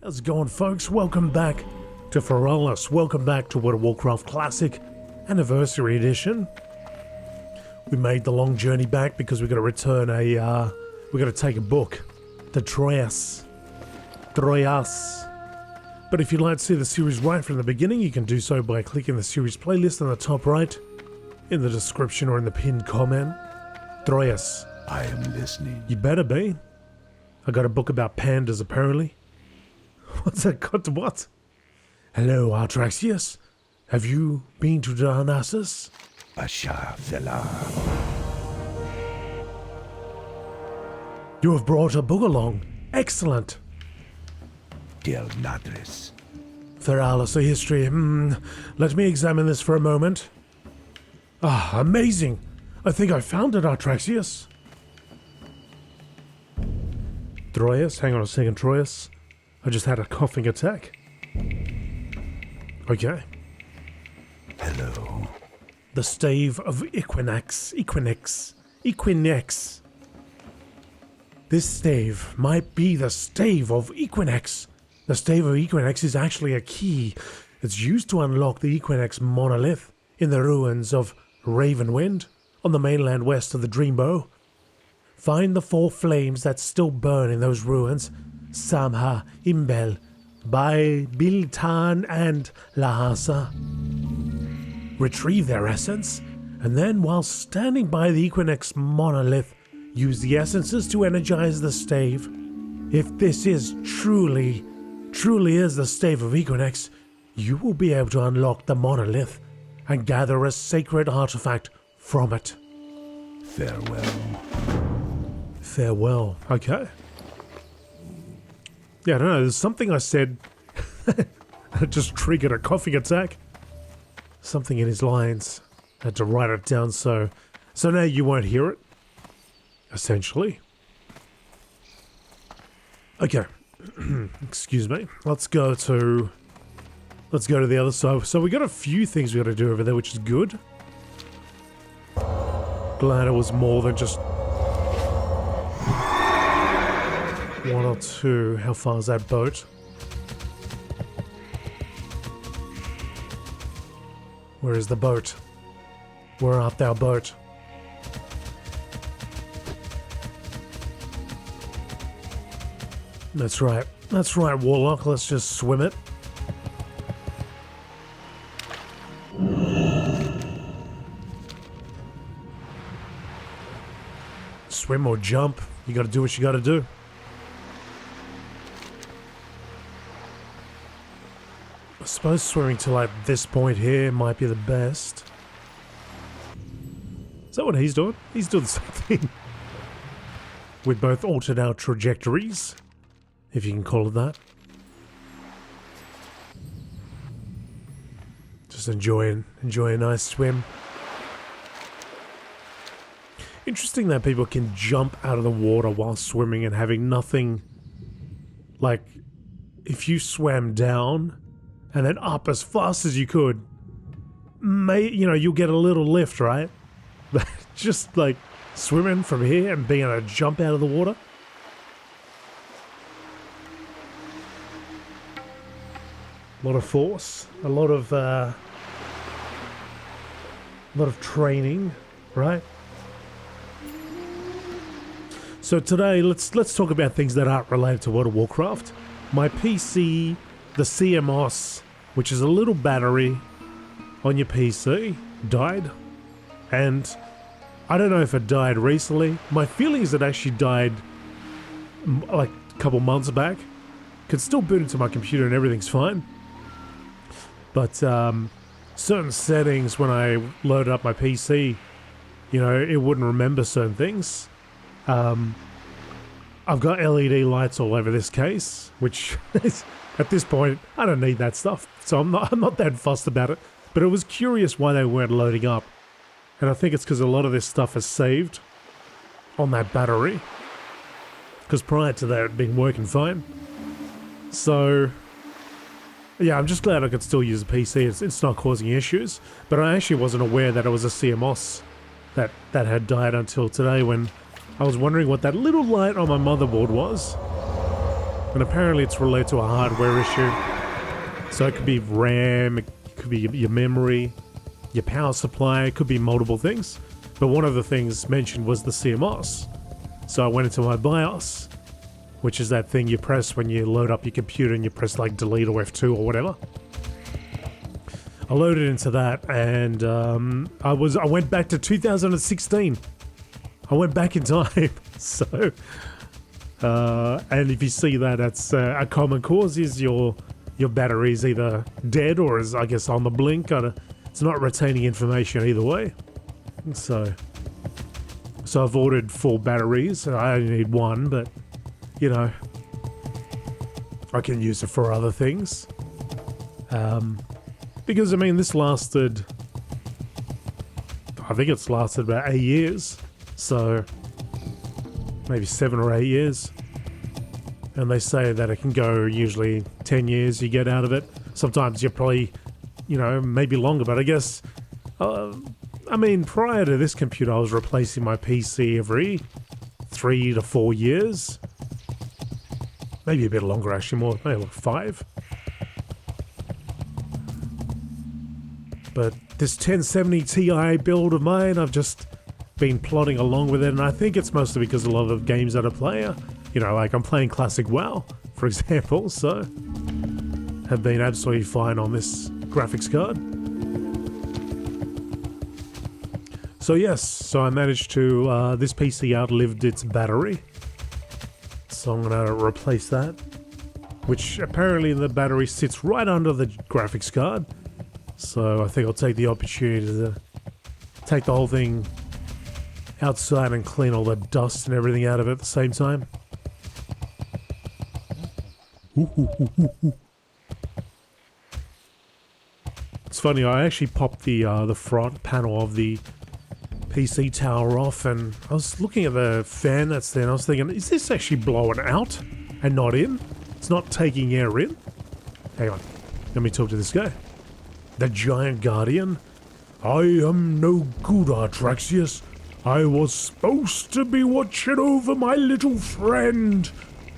How's it going, folks? Welcome back to Ferralis. Welcome back to World of Warcraft Classic Anniversary Edition. We made the long journey back because we've got to return we've got to take a book to Troyes. But if you'd like to see the series right from the beginning, you can do so by clicking the series playlist on the top right, in the description or in the pinned comment. Troyes. I am listening. You better be. I got a book about pandas, apparently. What's that got to what? Hello, Artraxius. Have you been to Darnassus? Asha Fela. You have brought a book along. Excellent. Del Nadris. Ferralis, a history. Let me examine this for a moment. Ah, amazing. I think I found it, Artraxius. Troyes? Hang on a second, Troyes. I just had a coughing attack. Okay. Hello. The Stave of Equinox. This stave might be the Stave of Equinox. The Stave of Equinox is actually a key. It's used to unlock the Equinox monolith in the ruins of Ravenwind on the mainland west of the Dreambow. Find the 4 flames that still burn in those ruins. Samha, Imbel, Bai, Biltan, and Lhasa. Retrieve their essence, and then while standing by the Equinox monolith, use the essences to energize the stave. If this is truly is the Stave of Equinox, you will be able to unlock the monolith and gather a sacred artifact from it. Farewell. Farewell. Okay. Yeah, I don't know, there's something I said that just triggered a coughing attack. Something in his lines. I had to write it down so now you won't hear it. Essentially. Okay. Excuse me. Let's go to the other side. So we got a few things we got to do over there, which is good. Glad it was more than just 1 or 2. How far is that boat? Where is the boat? Where art thou, boat? That's right, Warlock. Let's just swim it. Swim or jump. You gotta do what you gotta do. I suppose swimming to like this point here might be the best. Is that what he's doing? He's doing the same thing. With both altered out trajectories, if you can call it that. Just enjoy a nice swim. Interesting that people can jump out of the water while swimming and having nothing. Like, if you swam down and then up as fast as you could, you'll get a little lift, right? But just like swimming from here and being able to jump out of the water. A lot of force, a lot of training, right? So today, let's talk about things that aren't related to World of Warcraft. My PC, the CMOS, which is a little battery on your PC, died. And I don't know if it died recently. My feeling is it actually died like a couple months back. Could still boot into my computer and everything's fine. But certain settings, when I loaded up my PC, it wouldn't remember certain things. I've got LED lights all over this case, which is, at this point, I don't need that stuff. So I'm not that fussed about it. But I was curious why they weren't loading up. And I think it's because a lot of this stuff is saved on that battery. Because prior to that, it had been working fine. So yeah, I'm just glad I could still use a PC. It's not causing issues. But I actually wasn't aware that it was a CMOS that had died until today, when I was wondering what that little light on my motherboard was. And apparently it's related to a hardware issue. So it could be RAM, it could be your memory, your power supply, it could be multiple things. But one of the things mentioned was the CMOS. So I went into my BIOS, which is that thing you press when you load up your computer and you press like delete or F2 or whatever. I loaded into that and I went back to 2016. I went back in time. So, and if you see that, that's a common cause is your battery's either dead or is, I guess, on the blink. It's not retaining information either way. So I've ordered 4 batteries. I only need 1, but you know, I can use it for other things. Because I mean, this lasted, I think it's lasted about 8 years. So maybe 7 or 8 years. And they say that it can go usually 10 years you get out of it. Sometimes you're probably, you know, maybe longer, but I guess, I mean, prior to this computer, I was replacing my PC every 3 to 4 years. Maybe a bit longer, actually, more, maybe like 5. But this 1070 Ti build of mine, I've just been plodding along with it, and I think it's mostly because a lot of the games that I play are, you know, like I'm playing classic WoW, for example, so have been absolutely fine on this graphics card. So yes, so I managed to, this PC outlived its battery. So I'm going to replace that, which apparently the battery sits right under the graphics card. So I think I'll take the opportunity to take the whole thing outside and clean all the dust and everything out of it at the same time. It's funny, I actually popped the front panel of the PC tower off, and I was looking at the fan that's there and I was thinking, is this actually blowing out and not in? It's not taking air in? Hang on, let me talk to this guy. The Giant Guardian. I am no good, Artraxius. I was supposed to be watching over my little friend,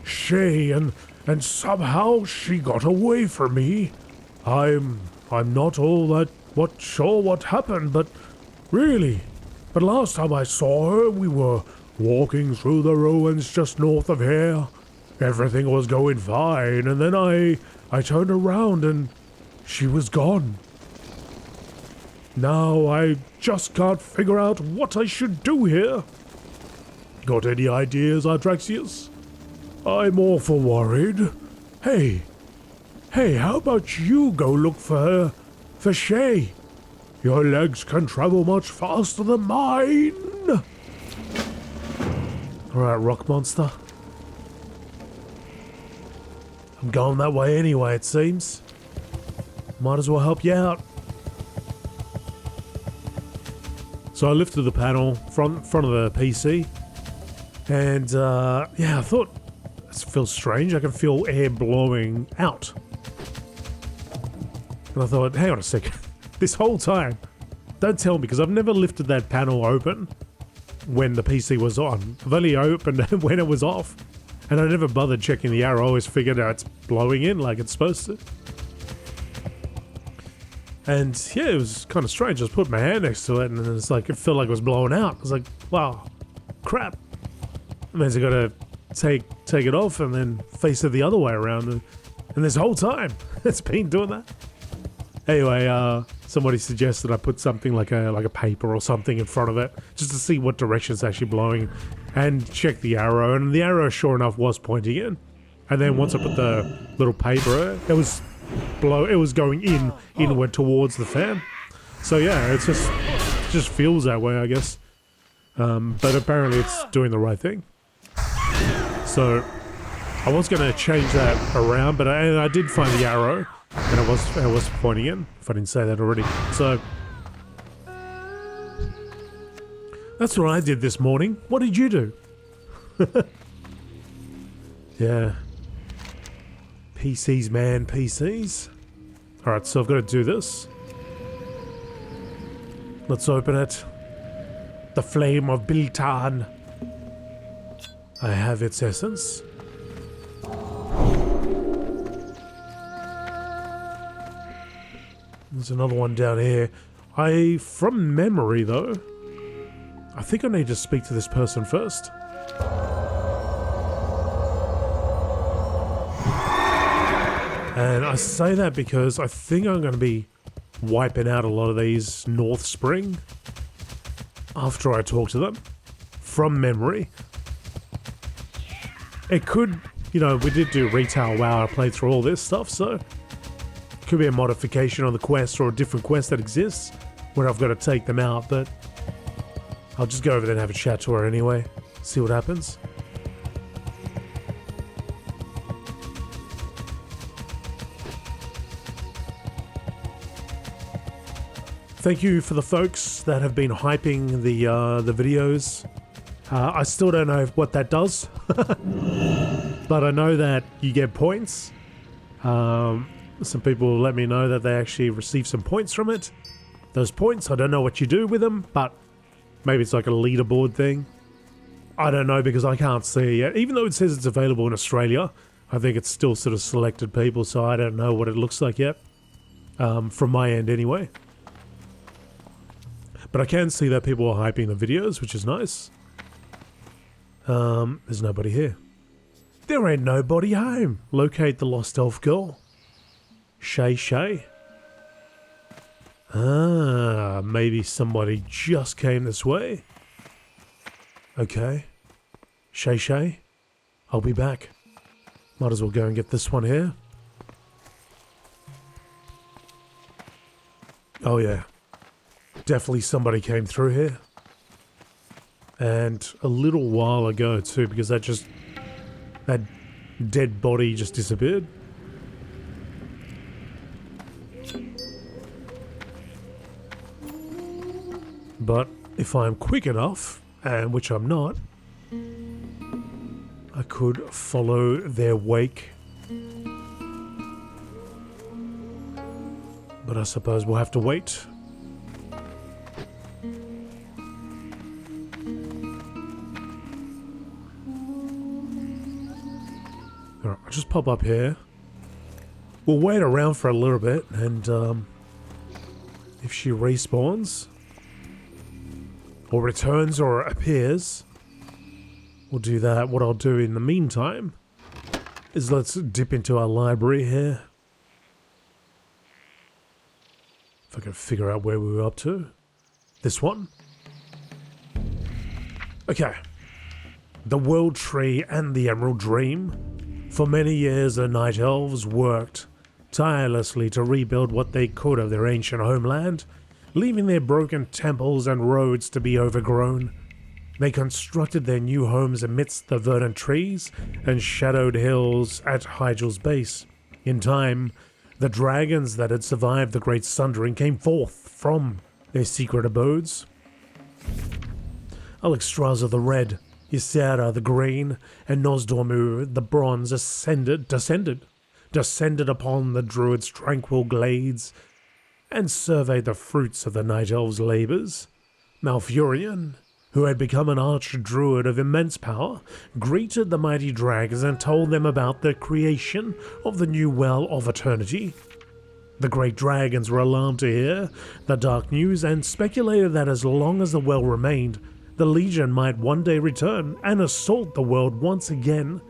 Shay, and somehow she got away from me. I'm not all that sure what happened, but last time I saw her, we were walking through the ruins just north of here. Everything was going fine, and then I turned around and she was gone. Now I just can't figure out what I should do here. Got any ideas, Artraxius? I'm awful worried. Hey, how about you go look for Shay? Your legs can travel much faster than mine. Alright, rock monster. I'm going that way anyway, it seems. Might as well help you out. So I lifted the panel front of the PC, and yeah, I thought, this feels strange. I can feel air blowing out. And I thought, hang on a second. This whole time, don't tell me, because I've never lifted that panel open when the PC was on. I've only opened it when it was off. And I never bothered checking the arrow. I always figured out it's blowing in like it's supposed to. And yeah, it was kind of strange. I just put my hand next to it and it's like, it felt like it was blowing out. I was like, wow, crap. That means I gotta take it off and then face it the other way around. And this whole time, it's been doing that. Anyway, somebody suggested I put something like a paper or something in front of it just to see what direction it's actually blowing, and check the arrow. And the arrow, sure enough, was pointing in. And then once I put the little paper, it was going inward towards the fan. So yeah, it just feels that way, I guess. But apparently it's doing the right thing. So I was going to change that around, but I did find the arrow, and it was pointing in, if I didn't say that already. So that's what I did this morning. What did you do? Yeah. PCs, man, PCs. Alright, so I've got to do this. Let's open it. The Flame of Biltan. I have its essence. There's another one down here. From memory though, I think I need to speak to this person first. And I say that because I think I'm going to be wiping out a lot of these North Spring after I talk to them. From memory. It could, you know, we did do retail WoW, I played through all this stuff, so it could be a modification on the quest or a different quest that exists where I've got to take them out, but I'll just go over there and have a chat to her anyway, see what happens. Thank you for the folks that have been hyping the videos. I still don't know what that does, but I know that you get points. Some people let me know that they actually receive some points from it. Those points, I don't know what you do with them, but maybe it's like a leaderboard thing. I don't know because I can't see it yet. Even though it says it's available in Australia, I think it's still sort of selected people, so I don't know what it looks like yet. From my end anyway. But I can see that people are hyping the videos, which is nice. There's nobody here. There ain't nobody home. Locate the lost elf girl. Shay. Maybe somebody just came this way. Okay. Shay. I'll be back. Might as well go and get this one here. Oh yeah. Definitely somebody came through here. And a little while ago too, because that dead body just disappeared. But if I'm quick enough, and which I'm not, I could follow their wake. But I suppose we'll have to wait. Alright, I'll just pop up here. We'll wait around for a little bit, and if she respawns, or returns, or appears, we'll do that. What I'll do in the meantime is let's dip into our library here. If I can figure out where we were up to. This one. Okay. The World Tree and the Emerald Dream. For many years the Night Elves worked tirelessly to rebuild what they could of their ancient homeland, leaving their broken temples and roads to be overgrown. They constructed their new homes amidst the verdant trees and shadowed hills at Hygel's base. In time, the dragons that had survived the Great Sundering came forth from their secret abodes. Alexstrasza the Red, Ysera the Green, and Nozdormu the Bronze descended upon the druids' tranquil glades and surveyed the fruits of the Night Elves' labours. Malfurion, who had become an archdruid of immense power, greeted the mighty dragons and told them about the creation of the new Well of Eternity. The great dragons were alarmed to hear the dark news and speculated that as long as the well remained, the Legion might one day return and assault the world once again.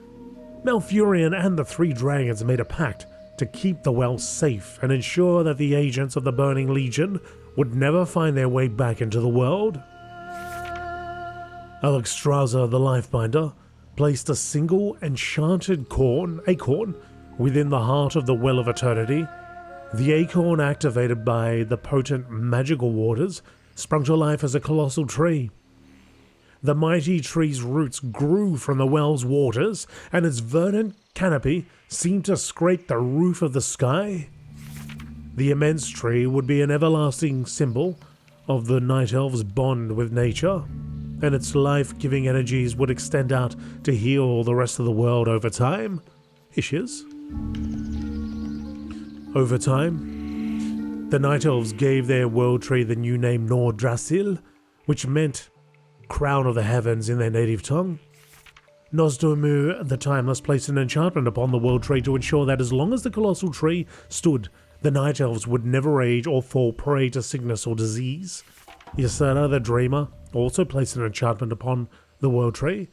Malfurion and the three dragons made a pact to keep the well safe and ensure that the agents of the Burning Legion would never find their way back into the world. Alexstrasza the Lifebinder placed a single enchanted acorn within the heart of the Well of Eternity. The acorn, activated by the potent magical waters, sprung to life as a colossal tree. The mighty tree's roots grew from the well's waters, and its verdant canopy seemed to scrape the roof of the sky. The immense tree would be an everlasting symbol of the Night Elves' bond with nature, and its life-giving energies would extend out to heal the rest of the world over time. Issues. Over time, the Night Elves gave their world tree the new name Nordrassil, which meant Crown of the Heavens in their native tongue. Nosdormu the Timeless placed an enchantment upon the World Tree to ensure that as long as the colossal tree stood, the Night Elves would never age or fall prey to sickness or disease. Ysera the Dreamer also placed an enchantment upon the World Tree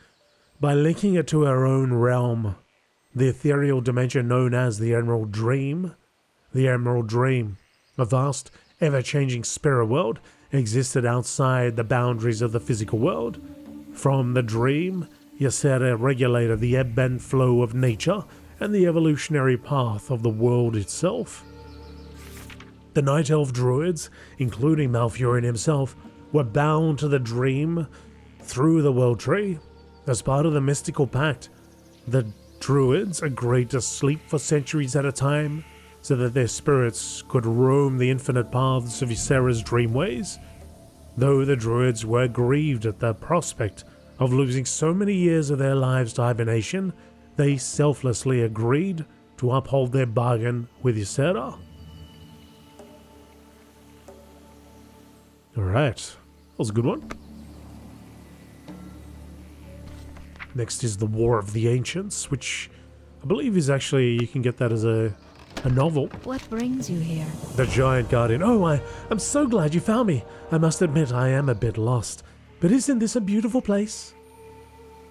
by linking it to her own realm, the ethereal dimension known as the Emerald Dream. The Emerald Dream, a vast, ever-changing spirit world, existed outside the boundaries of the physical world. From the dream, Ysera regulated the ebb and flow of nature and the evolutionary path of the world itself. The Night Elf druids, including Malfurion himself, were bound to the dream through the World Tree. As part of the mystical pact, the druids agreed to sleep for centuries at a time so that their spirits could roam the infinite paths of Ysera's dreamways. Though the druids were grieved at the prospect of losing so many years of their lives to hibernation, they selflessly agreed to uphold their bargain with Ysera. Alright, that was a good one. Next is the War of the Ancients, which I believe is actually, you can get that as a novel. What brings you here? The Giant Guardian. Oh, I'm so glad you found me. I must admit I am a bit lost. But isn't this a beautiful place?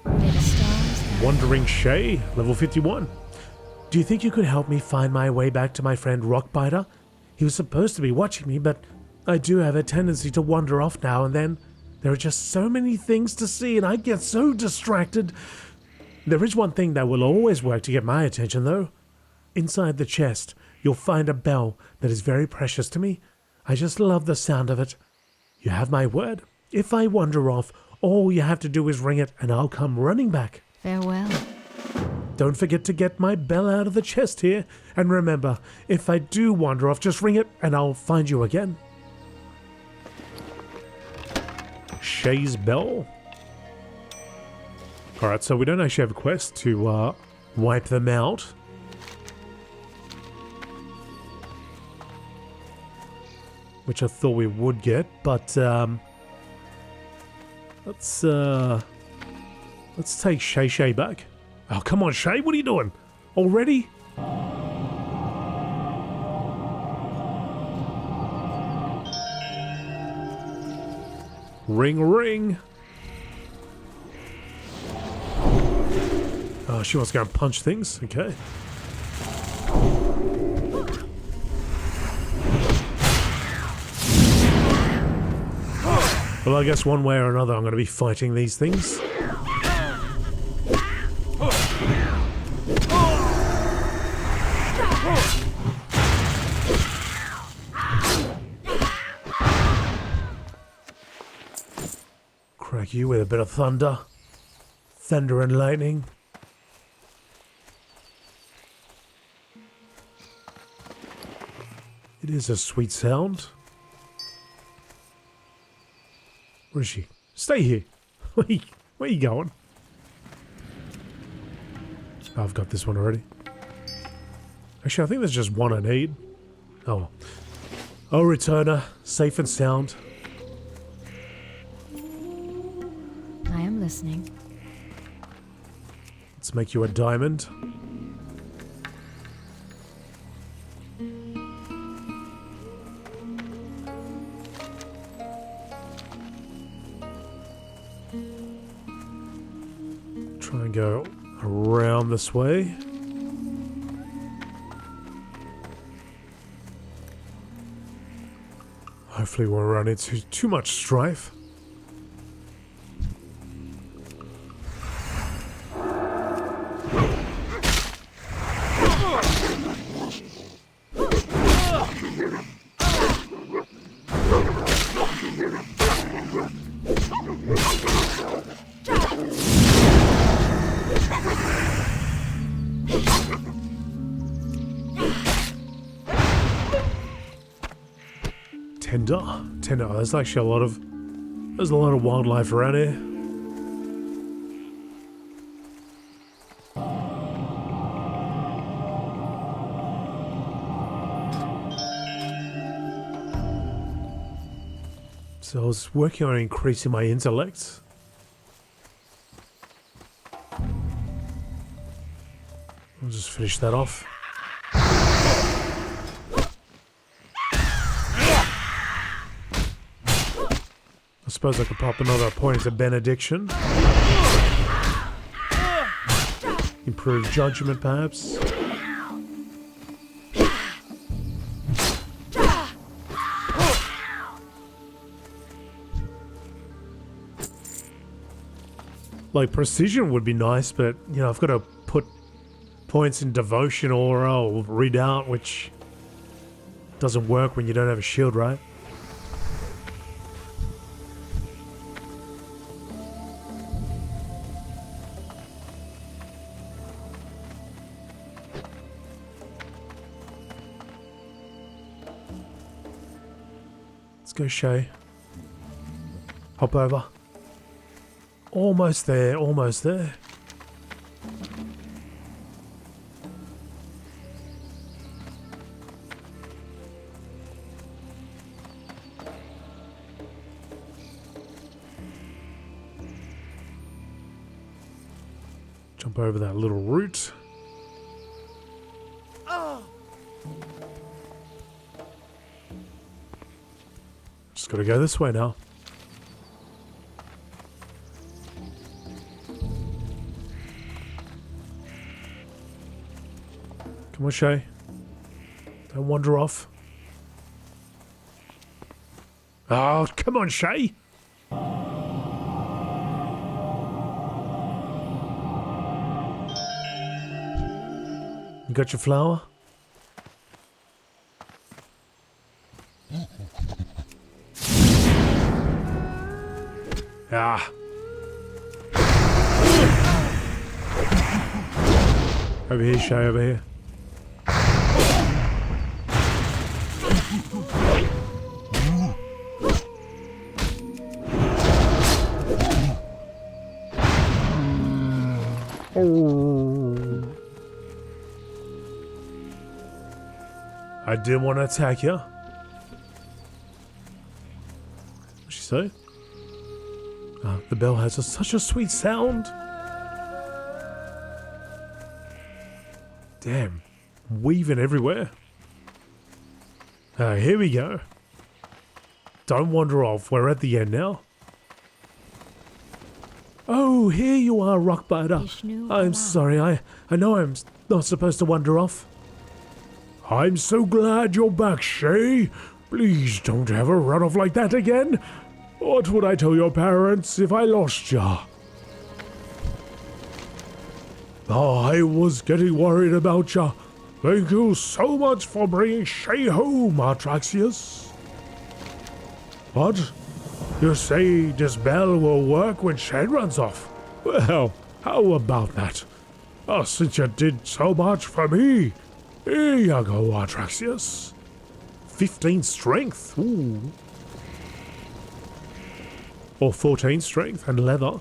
May the stars guide. Wandering Shay, level 51. Do you think you could help me find my way back to my friend Rockbiter? He was supposed to be watching me, but I do have a tendency to wander off now and then. There are just so many things to see and I get so distracted. There is one thing that will always work to get my attention though. Inside the chest, you'll find a bell that is very precious to me. I just love the sound of it. You have my word. If I wander off, all you have to do is ring it and I'll come running back. Farewell. Don't forget to get my bell out of the chest here. And remember, if I do wander off, just ring it and I'll find you again. Shay's Bell. Alright, so we don't actually have a quest to wipe them out. Which I thought we would get, but let's take Shay back. Oh, come on, Shay, what are you doing? Already? Ring, ring. Oh, she wants to go and punch things. Okay. Well, I guess one way or another I'm going to be fighting these things. Crack you with a bit of thunder. Thunder and lightning. It is a sweet sound. Where is she? Stay here. Where are you going? Oh, I've got this one already. Actually, I think there's just one I need. Oh. Oh, returner. Safe and sound. I am listening. Let's make you a diamond. Try and go around this way. Hopefully we won't run into too much strife. Tender. There's actually there's a lot of wildlife around here. So I was working on increasing my intellect. I'll just finish that off. I suppose I could pop another point of benediction. Improve judgment, perhaps. Like, precision would be nice, but, you know, I've got to put points in devotion or I'll read out, which doesn't work when you don't have a shield, right? Let's go, Shay. Hop over. Almost there, almost there. Jump over that little root. Just gotta go this way now. Come on, Shay. Don't wander off. Oh, come on, Shay. You got your flower? Ah. Over here, Shay, over here. I didn't want to attack you. What'd she say? Oh, the bell has such a sweet sound. Damn. Weaving everywhere. Here we go. Don't wander off. We're at the end now. Oh, here you are, Rockbiter. I'm sorry. I know I'm not supposed to wander off. I'm so glad you're back, Shay. Please don't ever run off like that again. What would I tell your parents if I lost ya? Oh, I was getting worried about ya. Thank you so much for bringing Shay home, Artraxius. What? You say this bell will work when Shay runs off? Well, how about that? Oh, since you did so much for me, here you go, Artraxius. 15 strength, ooh. Or 14 strength and leather.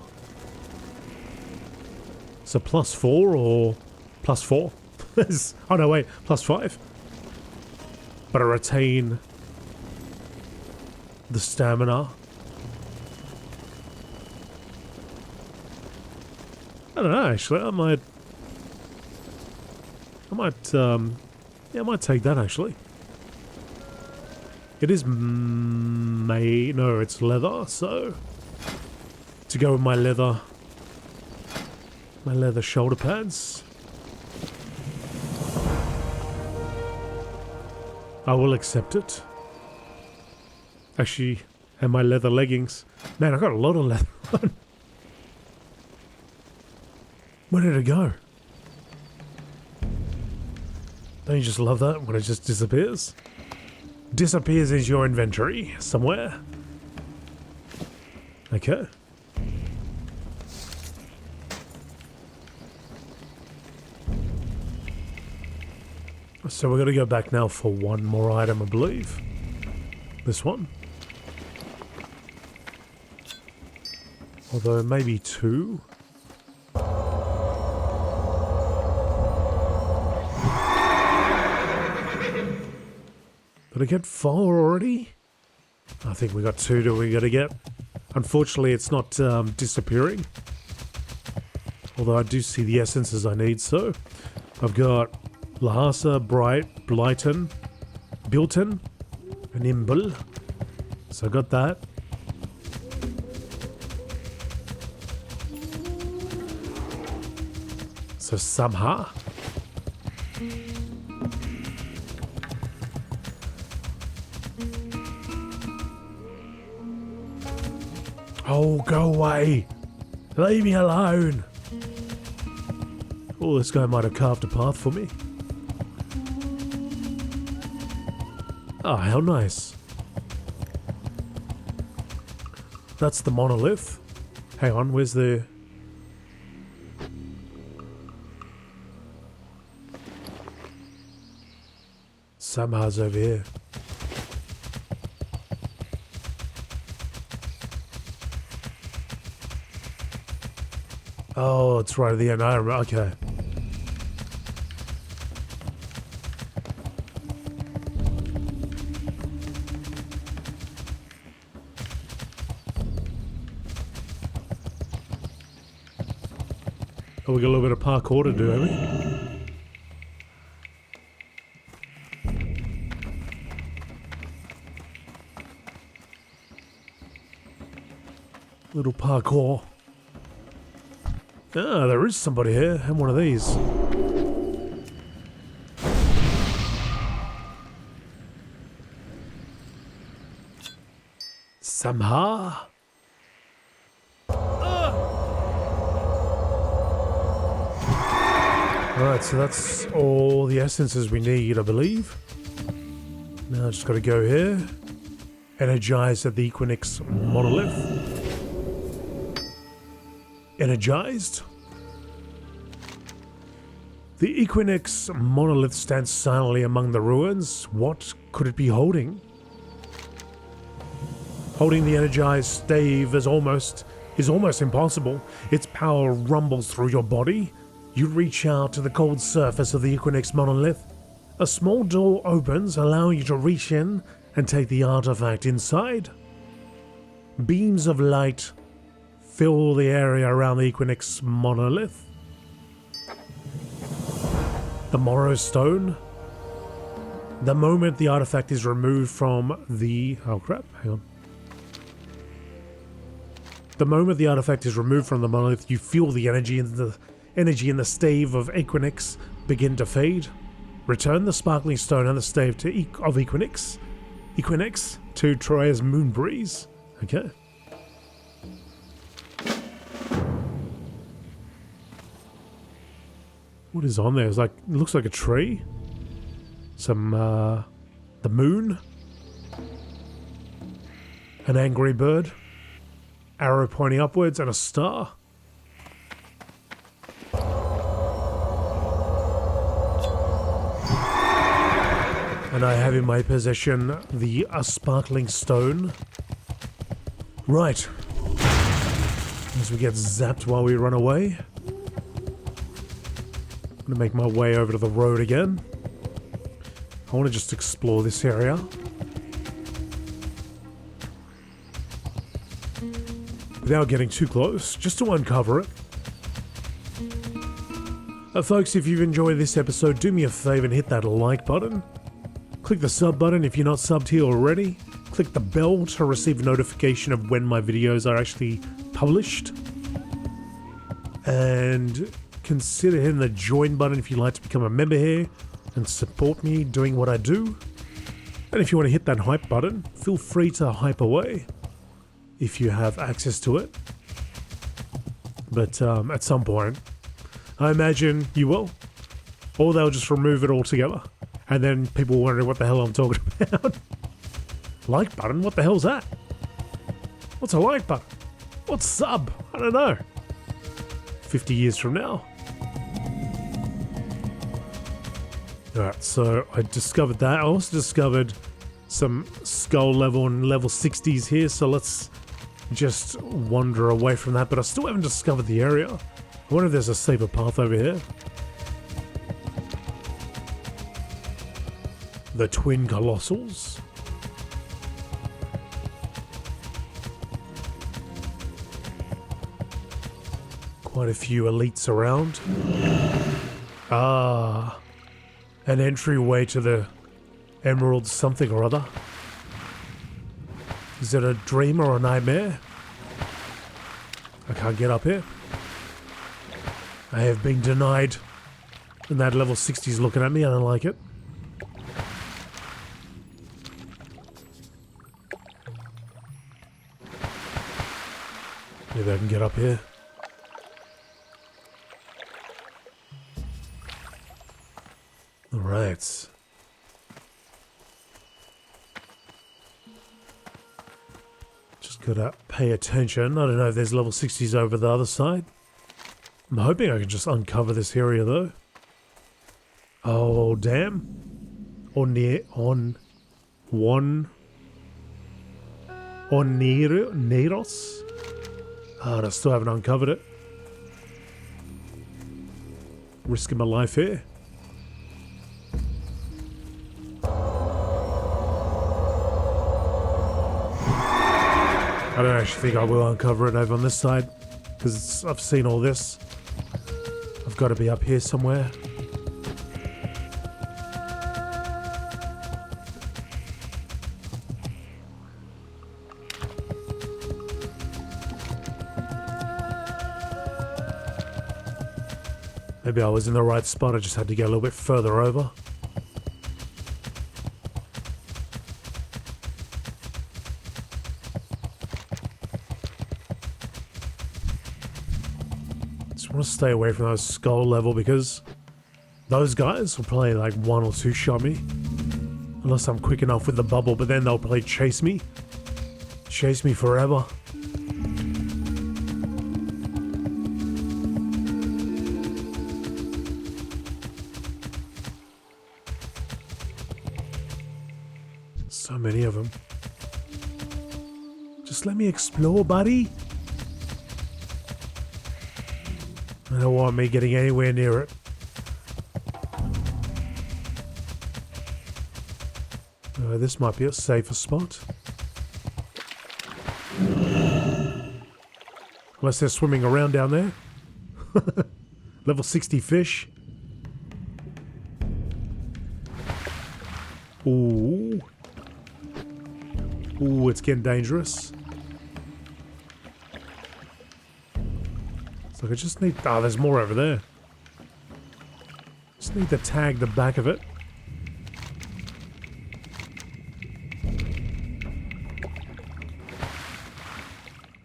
So +4 or +4? Oh no, wait, +5. But I retain the stamina. I don't know, actually, I might take that, actually. It is no, it's leather, so to go with my leather shoulder pads, I will accept it. Actually, and my leather leggings. Man, I got a lot of leather on. Where did it go? Don't you just love that when it just disappears? Disappears into your inventory somewhere. Okay. So we're going to go back now for one more item, I believe. This one. Although maybe two. Did I get 4 already? I think we got 2 that we got to get. Unfortunately, it's not disappearing. Although I do see the essences I need, so I've got Lhasa, Blighton, Bilton, and Imbil. So I got that. So Samha. Oh, go away. Leave me alone. Oh, this guy might have carved a path for me. Oh, how nice. That's the monolith. Hang on, where's the... Samha's over here. Oh, it's right at the end. I remember. Okay. Oh, we got a little bit of parkour to do, haven't we? Little parkour. Ah, there is somebody here. And one of these. Samha. Alright, so that's all the essences we need, I believe. Now I just gotta go here. Energize at the Equinix monolith. Energized. The Equinix monolith stands silently among the ruins. What could it be holding? Holding the energized stave is almost impossible. Its power rumbles through your body. You reach out to the cold surface of the Equinix monolith. A small door opens, allowing you to reach in and take the artifact inside. Beams of light fill the area around the Equinix monolith. The Morrow Stone. The moment the artifact is removed from the... Oh crap, hang on. The moment the artifact is removed from the monolith, you feel the energy in the stave of Equinix begin to fade. Return the sparkling stone and the stave of Equinix to Troya's Moonbreeze. Okay. What is on there? It's like, it looks like a tree. Some, the moon. An angry bird. Arrow pointing upwards and a star. And I have in my possession the sparkling stone. Right. As we get zapped while we run away. I'm gonna make my way over to the road again. I want to just explore this area. Without getting too close, just to uncover it. Folks, if you've enjoyed this episode, do me a favor and hit that like button. Click the sub button if you're not subbed here already. Click the bell to receive a notification of when my videos are actually published. And consider hitting the join button if you'd like to become a member here and support me doing what I do. And if you want to hit that hype button, feel free to hype away if you have access to it. But at some point, I imagine you will. Or they'll just remove it altogether. And then people wondering what the hell I'm talking about. Like button? What the hell's that? What's a like button? What's sub? I don't know. 50 years from now. Alright, so I discovered that. I also discovered some skull level and level 60s here, so let's just wander away from that. But I still haven't discovered the area. I wonder if there's a safer path over here. The Twin Colossals. Quite a few elites around. Ah, an entryway to the Emerald something or other. Is it a dream or a nightmare? I can't get up here. I have been denied. And that level 60 is looking at me. I don't like it. Maybe I can get up here. Alright. Just gotta pay attention. I don't know if there's level 60s over the other side. I'm hoping I can just uncover this area though. Oh damn. Neros? Ah, I still haven't uncovered it. Risking my life here. I don't actually think I will uncover it over on this side, because I've seen all this. I've got to be up here somewhere. Maybe I was in the right spot, I just had to get a little bit further over. Just want to stay away from those skull level because those guys will probably like 1 or 2 shot me. Unless I'm quick enough with the bubble, but then they'll probably chase me. Chase me forever. So many of them. Just let me explore, buddy. I don't want me getting anywhere near it. This might be a safer spot. Unless they're swimming around down there. Level 60 fish. Ooh. Ooh, it's getting dangerous. It's like I just need... Ah, there's more over there. Just need to tag the back of it.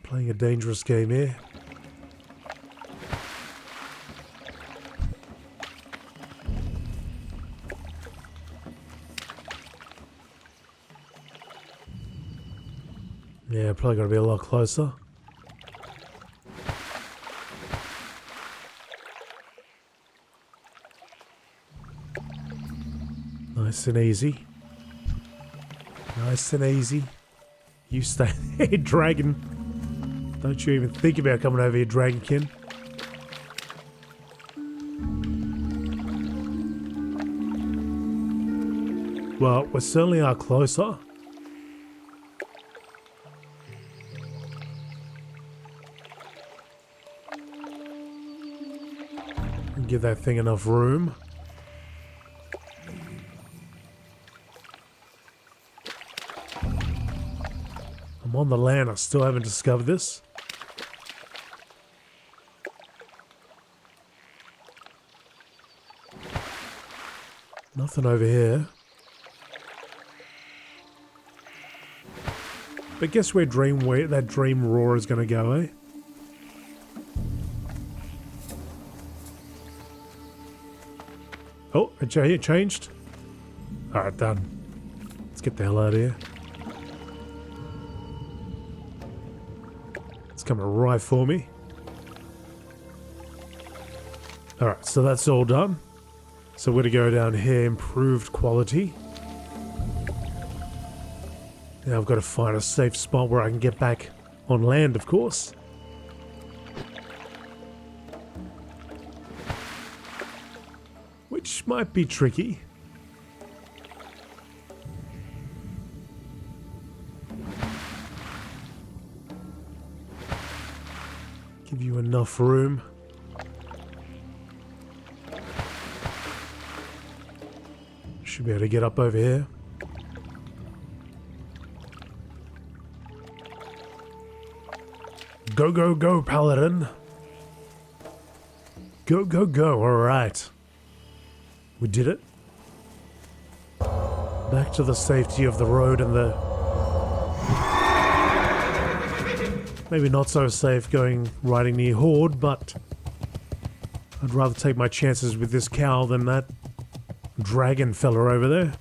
Playing a dangerous game here. Yeah, probably gotta be a lot closer. Nice and easy. Nice and easy. You stay there, dragon. Don't you even think about coming over here, dragonkin. Well, we certainly are closer. Give that thing enough room. I'm on the land, I still haven't discovered this. Nothing over here. But guess where that dream roar is gonna go, eh? Oh, it changed. Alright, done. Let's get the hell out of here. It's coming right for me. Alright, so that's all done. So we're going to go down here, improved quality. Now I've got to find a safe spot where I can get back on land, of course. Which might be tricky. Give you enough room. Should be able to get up over here. Go, go, go, Paladin. Go, go, go. Alright. We did it. Back to the safety of the road and the... maybe not so safe riding near Horde, but... I'd rather take my chances with this cow than that dragon fella over there.